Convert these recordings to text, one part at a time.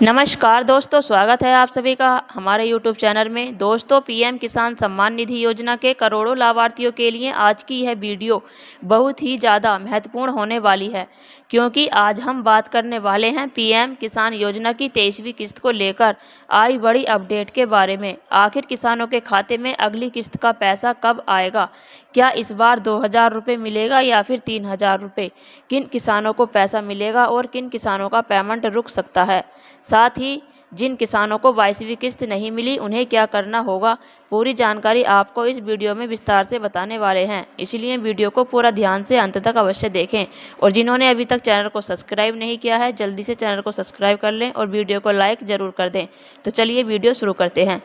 नमस्कार दोस्तों, स्वागत है आप सभी का हमारे YouTube चैनल में। दोस्तों, पीएम किसान सम्मान निधि योजना के करोड़ों लाभार्थियों के लिए आज की यह वीडियो बहुत ही ज़्यादा महत्वपूर्ण होने वाली है, क्योंकि आज हम बात करने वाले हैं पीएम किसान योजना की 23वीं किस्त को लेकर आई बड़ी अपडेट के बारे में। आखिर किसानों के खाते में अगली किस्त का पैसा कब आएगा? क्या इस बार 2000 रुपये मिलेगा या फिर 3000 रुपये? किन किसानों को पैसा मिलेगा और किन किसानों का पेमेंट रुक सकता है? साथ ही जिन किसानों को 22वीं किस्त नहीं मिली उन्हें क्या करना होगा, पूरी जानकारी आपको इस वीडियो में विस्तार से बताने वाले हैं। इसलिए वीडियो को पूरा ध्यान से अंत तक अवश्य देखें और जिन्होंने अभी तक चैनल को सब्सक्राइब नहीं किया है जल्दी से चैनल को सब्सक्राइब कर लें और वीडियो को लाइक ज़रूर कर दें। तो चलिए वीडियो शुरू करते हैं।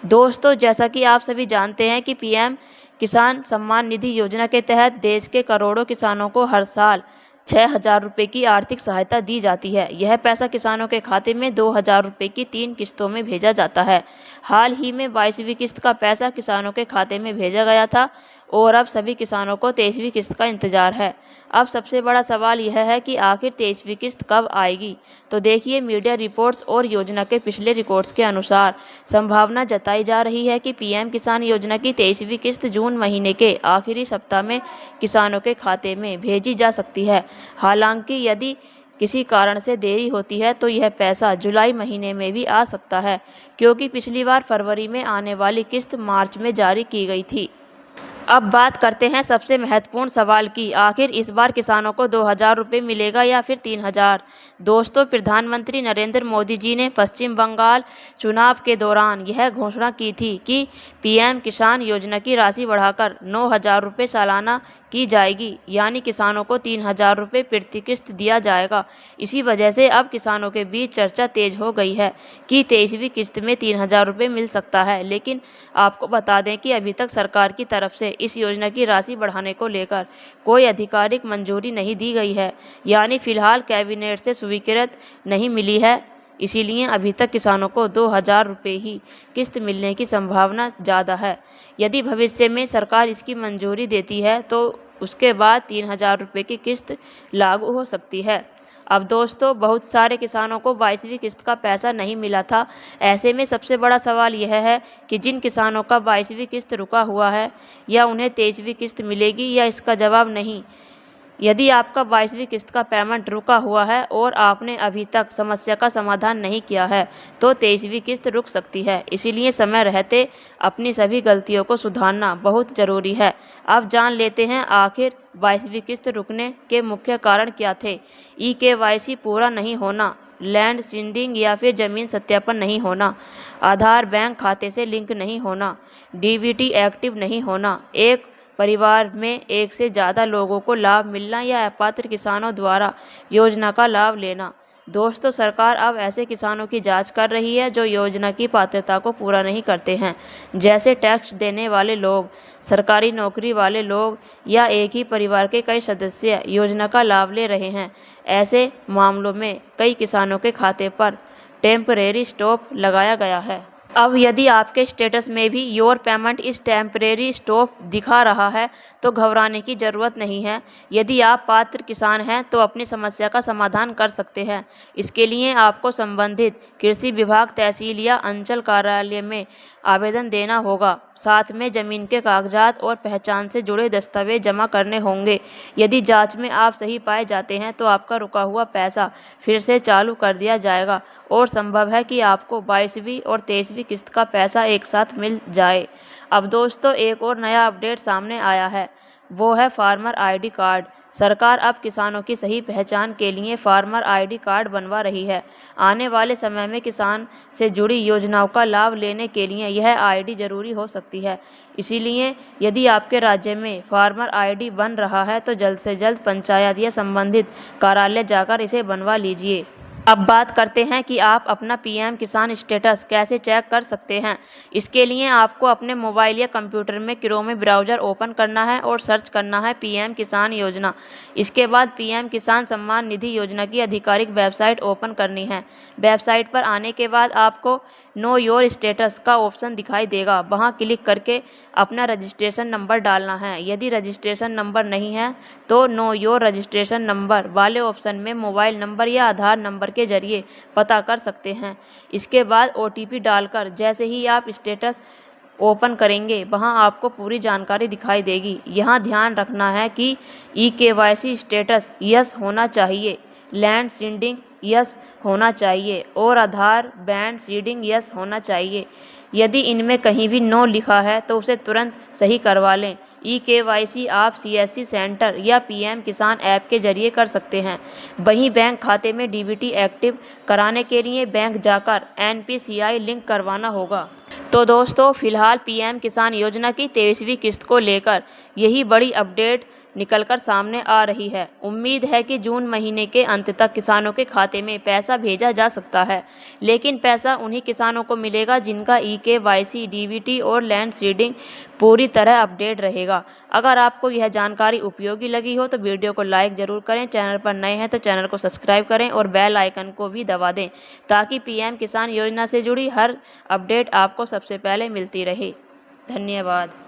दोस्तों, जैसा कि आप सभी जानते हैं कि पीएम किसान सम्मान निधि योजना के तहत देश के करोड़ों किसानों को हर साल 6000 रुपये की आर्थिक सहायता दी जाती है। यह पैसा किसानों के खाते में 2000 रुपये की 3 किस्तों में भेजा जाता है। हाल ही में 22वीं किस्त का पैसा किसानों के खाते में भेजा गया था और अब सभी किसानों को 23वीं किस्त का इंतजार है। अब सबसे बड़ा सवाल यह है कि आखिर 23वीं किस्त कब आएगी? तो देखिए, मीडिया रिपोर्ट्स और योजना के पिछले रिकॉर्ड्स के अनुसार संभावना जताई जा रही है कि पीएम किसान योजना की 23वीं किस्त जून महीने के आखिरी सप्ताह में किसानों के खाते में भेजी जा सकती है। हालांकि यदि किसी कारण से देरी होती है तो यह पैसा जुलाई महीने में भी आ सकता है, क्योंकि पिछली बार फरवरी में आने वाली किस्त मार्च में जारी की गई थी। अब बात करते हैं सबसे महत्वपूर्ण सवाल की, आखिर इस बार किसानों को 2000 रुपये मिलेगा या फिर 3000? दोस्तों, प्रधानमंत्री नरेंद्र मोदी जी ने पश्चिम बंगाल चुनाव के दौरान यह घोषणा की थी कि पीएम किसान योजना की राशि बढ़ाकर 9000 रुपये सालाना की जाएगी, यानी किसानों को 3000 रुपये प्रति किस्त दिया जाएगा। इसी वजह से अब किसानों के बीच चर्चा तेज हो गई है कि 23वीं किस्त में 3000 रुपये मिल सकता है। लेकिन आपको बता दें कि अभी तक सरकार की तरफ से इस योजना की राशि बढ़ाने को लेकर कोई आधिकारिक मंजूरी नहीं दी गई है, यानी फिलहाल कैबिनेट से स्वीकृत नहीं मिली है। इसीलिए अभी तक किसानों को 2000 रुपये ही किस्त मिलने की संभावना ज़्यादा है। यदि भविष्य में सरकार इसकी मंजूरी देती है तो उसके बाद 3000 रुपये की किस्त लागू हो सकती है। अब दोस्तों, बहुत सारे किसानों को 22वीं किस्त का पैसा नहीं मिला था। ऐसे में सबसे बड़ा सवाल यह है कि जिन किसानों का 22वीं किस्त रुका हुआ है, या उन्हें 23वीं किस्त मिलेगी, या इसका जवाब नहीं। यदि आपका 22वीं किस्त का पेमेंट रुका हुआ है और आपने अभी तक समस्या का समाधान नहीं किया है तो 23वीं किस्त रुक सकती है। इसीलिए समय रहते अपनी सभी गलतियों को सुधारना बहुत ज़रूरी है। अब जान लेते हैं आखिर 22वीं किस्त रुकने के मुख्य कारण क्या थे। ई-केवाईसी पूरा नहीं होना, लैंड सीडिंग या फिर ज़मीन सत्यापन नहीं होना, आधार बैंक खाते से लिंक नहीं होना, डीबीटी एक्टिव नहीं होना, एक परिवार में एक से ज़्यादा लोगों को लाभ मिलना, या अपात्र किसानों द्वारा योजना का लाभ लेना। दोस्तों, सरकार अब ऐसे किसानों की जांच कर रही है जो योजना की पात्रता को पूरा नहीं करते हैं, जैसे टैक्स देने वाले लोग, सरकारी नौकरी वाले लोग, या एक ही परिवार के कई सदस्य योजना का लाभ ले रहे हैं। ऐसे मामलों में कई किसानों के खाते पर टेम्परेरी स्टॉप लगाया गया है। अब यदि आपके स्टेटस में भी योर पेमेंट इस टेम्परेरी स्टॉप दिखा रहा है तो घबराने की ज़रूरत नहीं है। यदि आप पात्र किसान हैं तो अपनी समस्या का समाधान कर सकते हैं। इसके लिए आपको संबंधित कृषि विभाग, तहसील या अंचल कार्यालय में आवेदन देना होगा। साथ में ज़मीन के कागजात और पहचान से जुड़े दस्तावेज जमा करने होंगे। यदि जांच में आप सही पाए जाते हैं तो आपका रुका हुआ पैसा फिर से चालू कर दिया जाएगा और संभव है कि आपको 22वीं और 23वीं किस्त का पैसा एक साथ मिल जाए। अब दोस्तों, एक और नया अपडेट सामने आया है, वो है फार्मर आईडी कार्ड। सरकार अब किसानों की सही पहचान के लिए फार्मर आईडी कार्ड बनवा रही है। आने वाले समय में किसान से जुड़ी योजनाओं का लाभ लेने के लिए यह आईडी जरूरी हो सकती है। इसीलिए यदि आपके राज्य में फार्मर आईडी बन रहा है तो जल्द से जल्द पंचायत या संबंधित कार्यालय जाकर इसे बनवा लीजिए। अब बात करते हैं कि आप अपना पीएम किसान स्टेटस कैसे चेक कर सकते हैं। इसके लिए आपको अपने मोबाइल या कंप्यूटर में क्रोम ब्राउज़र ओपन करना है और सर्च करना है पीएम किसान योजना। इसके बाद पीएम किसान सम्मान निधि योजना की आधिकारिक वेबसाइट ओपन करनी है। वेबसाइट पर आने के बाद आपको नो योर स्टेटस का ऑप्शन दिखाई देगा। वहां क्लिक करके अपना रजिस्ट्रेशन नंबर डालना है। यदि रजिस्ट्रेशन नंबर नहीं है तो नो योर रजिस्ट्रेशन नंबर वाले ऑप्शन में मोबाइल नंबर या आधार नंबर नंबर के जरिए पता कर सकते हैं। इसके बाद OTP डालकर जैसे ही आप स्टेटस ओपन करेंगे वहां आपको पूरी जानकारी दिखाई देगी। यहाँ ध्यान रखना है कि eKYC स्टेटस यस होना चाहिए, लैंड सीडिंग यस होना चाहिए और आधार बैंड सीडिंग यस होना चाहिए। यदि इनमें कहीं भी नो लिखा है तो उसे तुरंत सही करवा लें। eKYC आप CSC सेंटर या PM किसान ऐप के जरिए कर सकते हैं। वहीं बैंक खाते में DBT एक्टिव कराने के लिए बैंक जाकर NPCI लिंक करवाना होगा। तो दोस्तों, फिलहाल PM किसान योजना की 23वीं किस्त को लेकर यही बड़ी अपडेट निकलकर सामने आ रही है। उम्मीद है कि जून महीने के अंत तक किसानों के खाते में पैसा भेजा जा सकता है, लेकिन पैसा उन्हीं किसानों को मिलेगा जिनका eKYC, DBT और लैंड सीडिंग पूरी तरह अपडेट रहेगा। अगर आपको यह जानकारी उपयोगी लगी हो तो वीडियो को लाइक ज़रूर करें, चैनल पर नए हैं तो चैनल को सब्सक्राइब करें और बेल आइकन को भी दबा दें ताकि PM किसान योजना से जुड़ी हर अपडेट आपको सबसे पहले मिलती रहे। धन्यवाद।